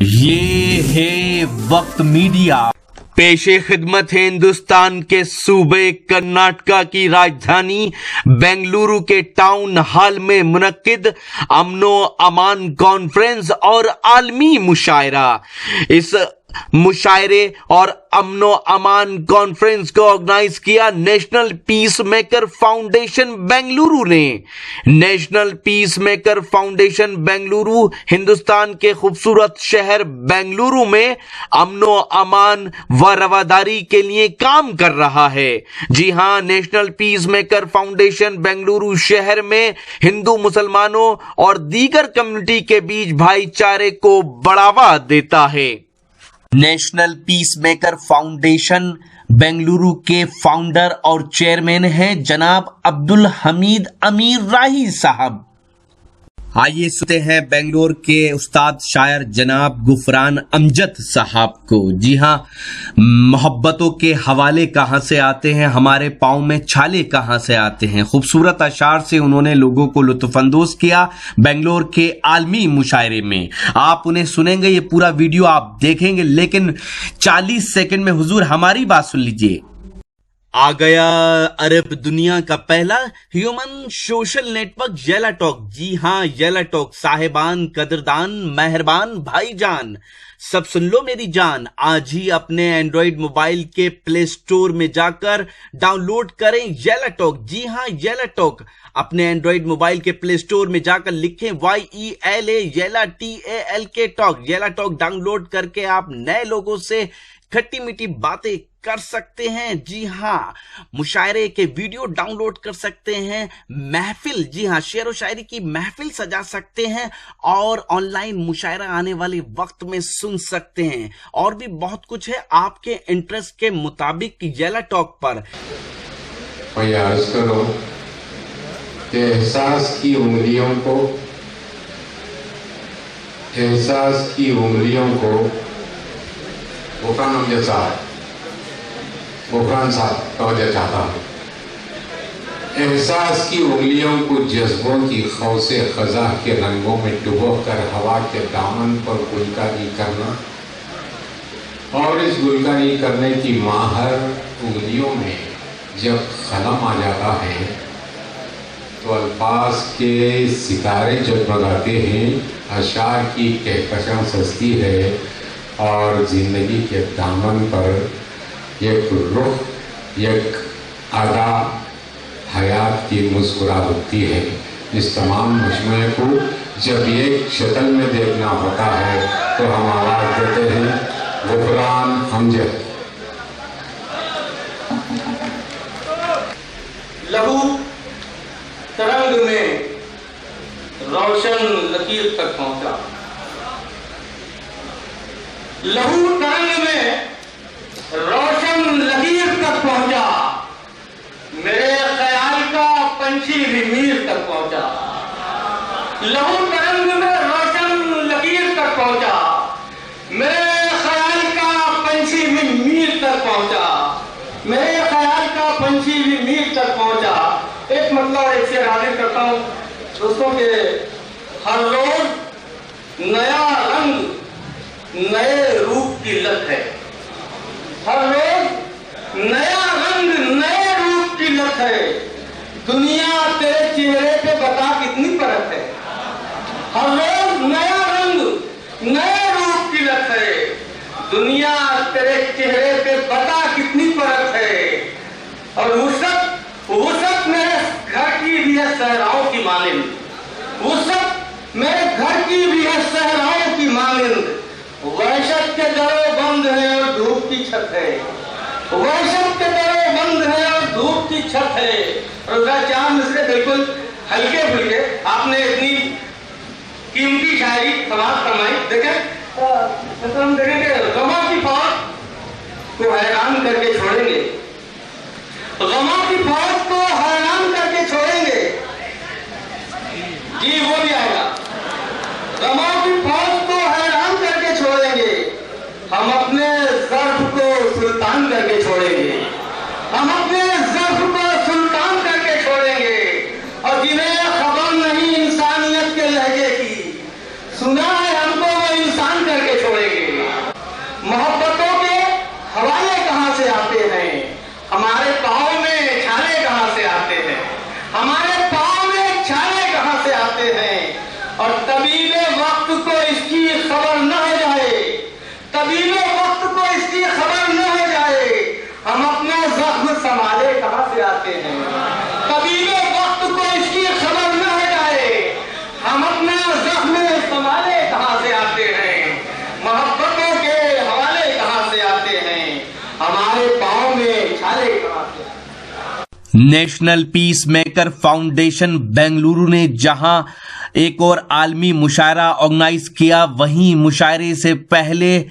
یہ ہے وقت میڈیا پیش خدمت ہے ہندوستان کے صوبے کرناٹکا کی راجدھانی بنگلورو کے ٹاؤن ہال میں منعقد امن و امان کانفرنس اور عالمی مشاعرہ۔ اس مشاعرے اور امن و امان کانفرنس کو آرگنائز کیا نیشنل پیس میکر فاؤنڈیشن بنگلورو نے۔ نیشنل پیس میکر فاؤنڈیشن بنگلورو ہندوستان کے خوبصورت شہر بنگلورو میں امن و امان و رواداری کے لیے کام کر رہا ہے۔ جی ہاں، نیشنل پیس میکر فاؤنڈیشن بنگلورو شہر میں ہندو مسلمانوں اور دیگر کمیونٹی کے بیچ بھائی چارے کو بڑھاوا دیتا ہے۔ نیشنل پیس میکر فاؤنڈیشن بنگلورو کے فاؤنڈر اور چیئرمین ہیں جناب عبدالحمید امیر راہی صاحب۔ آئیے سنتے ہیں بنگلور کے استاد شاعر جناب غفران امجد صاحب کو۔ جی ہاں، محبتوں کے حوالے کہاں سے آتے ہیں، ہمارے پاؤں میں چھالے کہاں سے آتے ہیں، خوبصورت اشعار سے انہوں نے لوگوں کو لطف اندوز کیا بنگلور کے عالمی مشاعرے میں۔ آپ انہیں سنیں گے، یہ پورا ویڈیو آپ دیکھیں گے، لیکن 40 سیکنڈ میں حضور ہماری بات سن لیجئے۔ آ گیا عرب دنیا کا پہلا human social network Yalla Talk. جی ہاں، یلا ٹاک صاحبان، قدردان، مہربان بھائی جان، سب سن لو میری جان۔ آج ہی اپنے اینڈرائیڈ موبائل کے پلے سٹور میں جا کر ڈاؤن لوڈ کریں یلا ٹاک۔ جی ہاں، یلا ٹاک اپنے اینڈرائیڈ موبائل کے پلے سٹور میں جا کر لکھیں YELA Yalla TALK Talk. Yalla Talk download کر کے آپ نئے لوگوں سے کھٹی میٹھی باتیں کر سکتے ہیں۔ جی ہاں، مشاعرے کے ویڈیو ڈاؤن لوڈ کر سکتے ہیں، محفل، جی ہاں، شعر و شاعری کی محفل سجا سکتے ہیں اور آن لائن مشاعرہ آنے والے وقت میں سن سکتے ہیں، اور بھی بہت کچھ ہے آپ کے انٹرسٹ کے مطابق یلا ٹاک پر۔ میں عرض کروں کہ احساس کی انگلیوں کو غفران صاحب توجہ چاہتا ہوں۔ احساس کی انگلیوں کو جذبوں کی قوس خزاں کے رنگوں میں ڈبو کر ہوا کے دامن پر گلکاری کرنا، اور اس گلکاری کرنے کی ماہر انگلیوں میں جب قلم آ جاتا ہے تو الفاظ کے ستارے جگمگاتے ہیں، اشعار کی کہکشاں سجتی ہے، اور زندگی کے دامن پر یک رخ، یک ادا حیات کی مسکراہٹ ہوتی ہے۔ اس تمام مجموعے کو جب ایک شکل میں دیکھنا ہوتا ہے تو ہم آواز دیتے ہیں غفران امجد۔ لہو ترنگ میں روشن لکیر تک پہنچا، لہو ترنگ میں روشن لکیر تک پہنچا، میرے خیال کا پنچھی بھی میر تک پہنچا، لہو ترنگ میں روشن لکیر تک پہنچا، میرے خیال کا پنچھی بھی میر تک پہنچا، میرے خیال کا پنچھی بھی میر تک پہنچا۔ ایک مطلب ایک سے حاضر کرتا ہوں دوستوں کہ ہر روز نیا رنگ نئے روپ کی لت ہے، ہر روز نیا رنگ نئے روپ کی لت ہے، دنیا تیرے چہرے پہ بتا کتنی پرت ہے، ہر روز نیا رنگ نئے روپ کی لت ہے، دنیا تیرے چہرے پہ بتا کتنی پرت ہے، اور وسعت میرے گھر کی بھی ہے صحراؤں کی مانند، وسعت میرے گھر کی بھی ہے صحراؤں کی مانند، وحشت کے درو بند ہیں اور دھوپ کی چھت ہے، وحشت کے درو بند ہیں اور دھوپ کی چھت ہے۔ رضا چاند مصرے بالکل ہلکے پھلکے آپ نے اتنی قیمتی شاعری سماعت فرمائی۔ دیکھیں ہم دیکھیں کہ غموں کی فوج کو حیران کر کے چھوڑیں گے، غموں کی فوج کو حیران کر کے چھوڑیں گے، جی وہ بھی آئے گا، غموں کی فوج کو حیران کر کے چھوڑیں گے، ہم اپنے ظرف کو سلطان کر کے چھوڑیں گے، ہم اپنے ظرف کو سلطان کر کے چھوڑیں گے، اور جنہیں خبر نہیں انسانیت کے لہجے کی، سنا ہے ہم کو وہ انسان کر کے چھوڑیں گے۔ نیشنل پیس میکر فاؤنڈیشن بنگلورو نے جہاں ایک اور عالمی مشاعرہ آرگنائز کیا، وہیں مشاعرے سے پہلے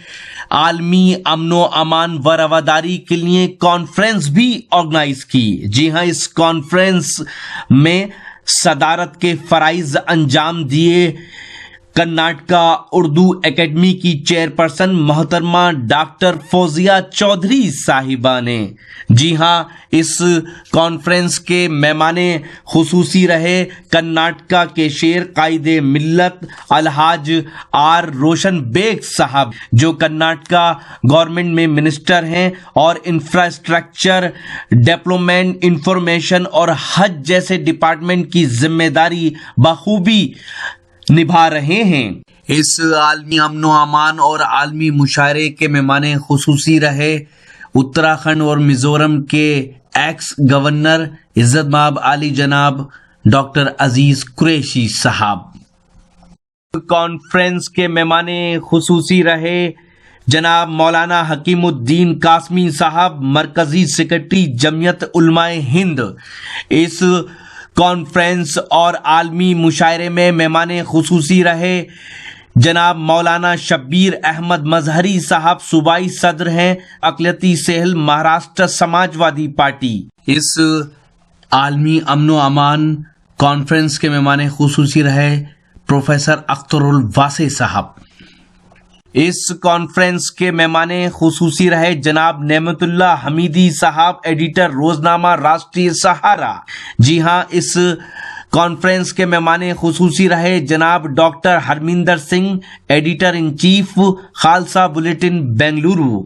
عالمی امن و امان و رواداری کے لیے کانفرنس بھی آرگنائز کی۔ جی ہاں، اس کانفرنس میں صدارت کے فرائض انجام دیے کرناٹکا اردو اکیڈمی کی چیئرپرسن محترمہ ڈاکٹر فوزیہ چودھری صاحبہ نے۔ جی ہاں، اس کانفرنس کے مہمان خصوصی رہے کرناٹکا کے شیر قائد ملت الحاج آر روشن بیگ صاحب، جو کرناٹکا گورنمنٹ میں منسٹر ہیں اور انفراسٹرکچر ڈیولپمنٹ، انفارمیشن اور حج جیسے ڈپارٹمنٹ کی ذمہ داری بخوبی نبھا رہے ہیں۔ اس عالمی امن و امان اور عالمی مشاعرے کے مہمان خصوصی رہے اتراکھنڈ اور میزورم کے ایکس گورنر عزت مآب عالی جناب ڈاکٹر عزیز قریشی صاحب۔ کانفرنس کے مہمان خصوصی رہے جناب مولانا حکیم الدین قاسمی صاحب، مرکزی سیکرٹری جمعیت علماء ہند۔ اس کانفرنس اور عالمی مشاعرے میں مہمان خصوصی رہے جناب مولانا شبیر احمد مظہری صاحب، صوبائی صدر ہیں اقلیتی سیل مہاراشٹر سماج وادی پارٹی۔ اس عالمی امن و امان کانفرنس کے مہمان خصوصی رہے پروفیسر اختر الواسع صاحب۔ اس کانفرنس کے مہمان خصوصی رہے جناب نعمت اللہ حمیدی صاحب، ایڈیٹر روزنامہ راشٹریہ سہارا۔ جی ہاں، اس کانفرنس کے مہمان خصوصی رہے جناب doctor Harminder Singh, editor in chief Khalsa bulletin Bengaluru.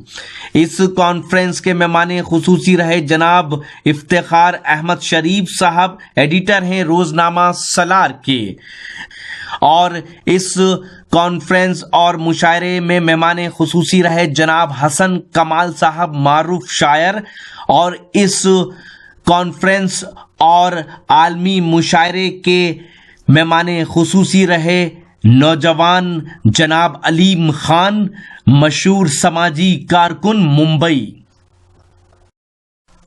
اس کانفرنس کے مہمان خصوصی رہے جناب افتخار احمد شریف صاحب، ایڈیٹر ہیں روزنامہ سالار کے۔ اور اس کانفرنس اور مشاعرے میں مہمان خصوصی رہے جناب حسن کمال صاحب، معروف شاعر۔ اور اس کانفرنس اور عالمی مشاعرے کے مہمان خصوصی رہے نوجوان جناب علیم خان، مشہور سماجی کارکن، ممبئی۔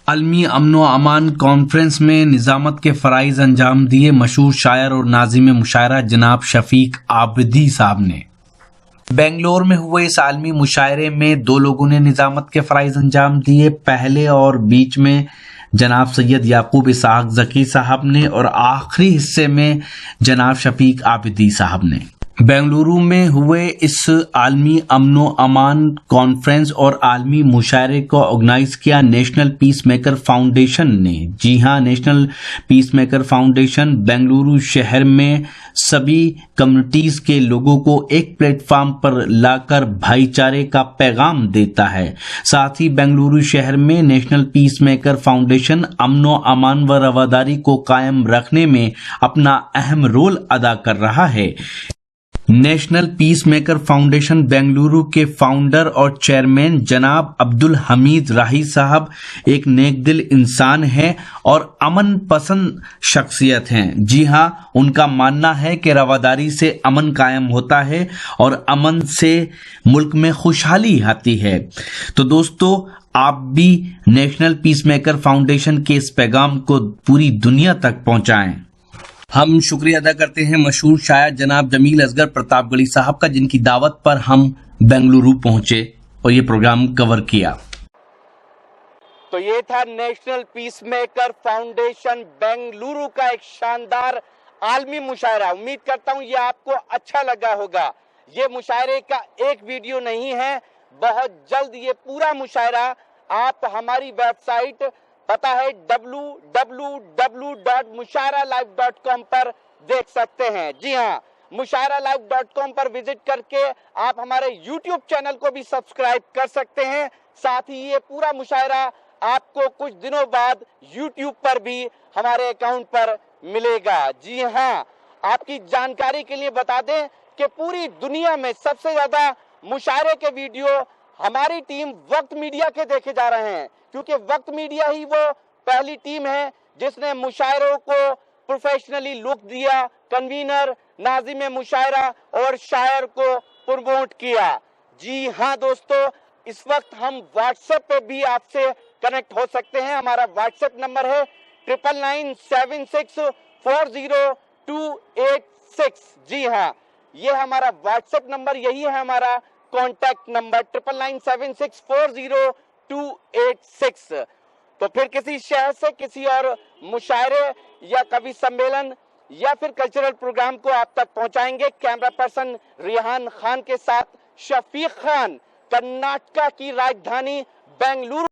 عالمی امن و امان کانفرنس میں نظامت کے فرائض انجام دیے مشہور شاعر اور ناظم مشاعرہ جناب شفیق عابدی صاحب نے۔ بنگلور میں ہوئے اس عالمی مشاعرے میں دو لوگوں نے نظامت کے فرائض انجام دیے، پہلے اور بیچ میں جناب سید یعقوب اسحاق زکی صاحب نے اور آخری حصے میں جناب شفیق عابدی صاحب نے۔ بنگلورو میں ہوئے اس عالمی امن و امان کانفرنس اور عالمی مشاعرے کو آرگنائز کیا نیشنل پیس میکر فاؤنڈیشن نے۔ جی ہاں، نیشنل پیس میکر فاؤنڈیشن بنگلورو شہر میں سبھی کمیونٹیز کے لوگوں کو ایک پلیٹ فارم پر لا کر بھائی چارے کا پیغام دیتا ہے۔ ساتھ ہی بنگلورو شہر میں نیشنل پیس میکر فاؤنڈیشن امن و امان و رواداری کو قائم رکھنے میں اپنا اہم رول ادا کر رہا ہے۔ نیشنل پیس میکر فاؤنڈیشن بنگلورو کے فاؤنڈر اور چیئرمین جناب عبدالحمید راہی صاحب ایک نیک دل انسان ہیں اور امن پسند شخصیت ہیں۔ جی ہاں، ان کا ماننا ہے کہ رواداری سے امن قائم ہوتا ہے اور امن سے ملک میں خوشحالی آتی ہے۔ تو دوستو، آپ بھی نیشنل پیس میکر فاؤنڈیشن کے اس پیغام کو پوری دنیا تک پہنچائیں۔ ہم شکریہ ادا کرتے ہیں مشہور شاعر جناب جمیل اصغر پرتاپ گڑھی صاحب کا، جن کی دعوت پر ہم بنگلورو پہنچے اور یہ پروگرام کور کیا۔ تو یہ تھا نیشنل پیس میکر فاؤنڈیشن بنگلورو کا ایک شاندار عالمی مشاعرہ۔ امید کرتا ہوں یہ آپ کو اچھا لگا ہوگا۔ یہ مشاعرے کا ایک ویڈیو نہیں ہے، بہت جلد یہ پورا مشاعرہ آپ ہماری ویب سائٹ پتہ ہے www.musharalive.com پر دیکھ سکتے ہیں۔ جی ہاں، musharalive.com پر وزٹ کر کے آپ ہمارے یوٹیوب چینل کو بھی سبسکرائب کر سکتے ہیں۔ ساتھ ہی یہ پورا مشاعرہ آپ کو کچھ دنوں بعد یوٹیوب پر بھی ہمارے اکاؤنٹ پر ملے گا۔ جی ہاں، آپ کی جانکاری کے لیے بتا دیں کہ پوری دنیا میں سب سے زیادہ مشاعرے کے ویڈیو ہماری ٹیم وقت میڈیا کے دیکھے جا رہے ہیں، کیونکہ وقت میڈیا ہی وہ پہلی ٹیم ہے جس نے مشاعروں کو پروفیشنلی لک دیا، کنوینر، ناظم مشاعرہ اور شاعر کو پروموٹ کیا۔ جی ہاں دوستو، اس وقت ہم واٹس ایپ پہ بھی آپ سے کنیکٹ ہو سکتے ہیں۔ ہمارا واٹس ایپ نمبر ہے 99964028 جی ہاں یہ ہمارا واٹس ایپ نمبر, یہی ہے ہمارا کانٹیکٹ نمبر 99964028 تو پھر کسی شہر سے کسی اور مشاعرے یا کبھی سمیلن یا پھر کلچرل پروگرام کو آپ تک پہنچائیں گے. کیمرہ پرسن ریحان خان کے ساتھ شفیق خان, کرناٹکا کی راجدھانی بنگلورو.